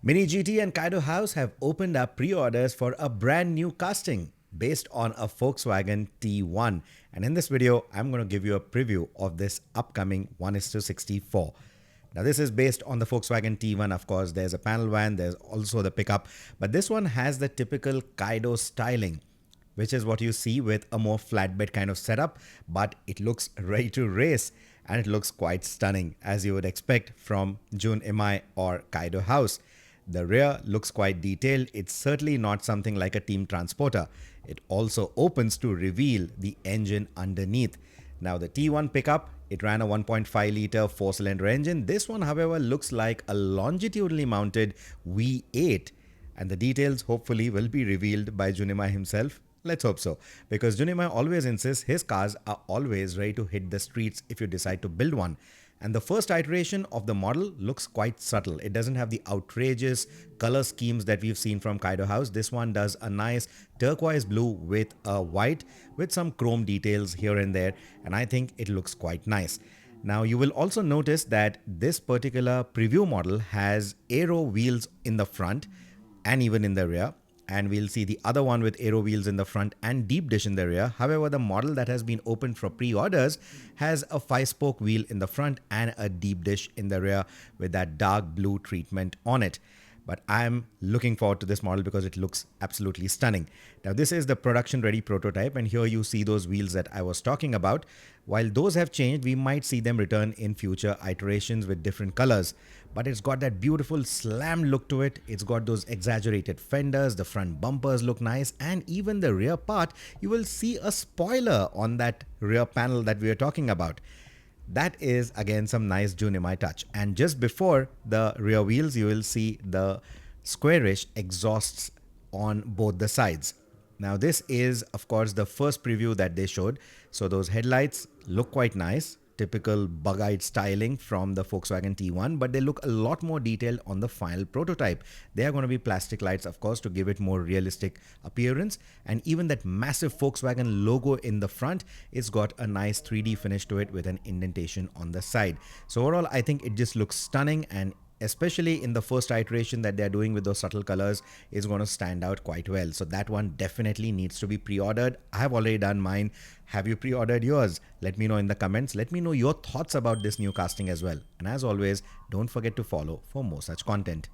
Mini GT and Kaido House have opened up pre-orders for a brand new casting based on a Volkswagen T1. And in this video, I'm going to give you a preview of this upcoming 1:64. Now, this is based on the Volkswagen T1. Of course, there's a panel van, there's also the pickup, but this one has the typical Kaido styling, which is what you see with a more flatbed kind of setup, but it looks ready to race and it looks quite stunning as you would expect from Jun Imai or Kaido House. The rear looks quite detailed. It's certainly not something like a team transporter. It also opens to reveal the engine underneath. Now the T1 pickup, it ran a 1.5 liter 4-cylinder engine. This one, however, looks like a longitudinally mounted V8, and the details hopefully will be revealed by Junima himself. Let's hope so, because Junima always insists his cars are always ready to hit the streets if you decide to build one. And the first iteration of the model looks quite subtle. It doesn't have the outrageous color schemes that we've seen from Kaido House. This one does a nice turquoise blue with a white with some chrome details here and there, and I think it looks quite nice. Now you will also notice that this particular preview model has aero wheels in the front and even in the rear, and we'll see the other one with aero wheels in the front and deep dish in the rear. However, the model that has been opened for pre-orders has a 5-spoke wheel in the front and a deep dish in the rear with that dark blue treatment on it. But I'm looking forward to this model because it looks absolutely stunning. Now, this is the production ready prototype, and here you see those wheels that I was talking about. While those have changed, we might see them return in future iterations with different colors. But it's got that beautiful slam look to it. It's got those exaggerated fenders, the front bumpers look nice, and even the rear part, you will see a spoiler on that rear panel that we are talking about. That is again some nice Junimai touch. And just before the rear wheels, you will see the squarish exhausts on both the sides. Now this is of course the first preview that they showed. So those headlights look quite nice. Typical bug-eyed styling from the Volkswagen T1, but they look a lot more detailed on the final prototype. They are going to be plastic lights, of course, to give it more realistic appearance. And even that massive Volkswagen logo in the front, it's got a nice 3D finish to it with an indentation on the side. So overall, I think it just looks stunning, and especially in the first iteration that they're doing with those subtle colors is going to stand out quite well. So that one definitely needs to be pre-ordered. I have already done mine. Have you pre-ordered yours? Let me know in the comments. Let me know your thoughts about this new casting as well. And as always, don't forget to follow for more such content.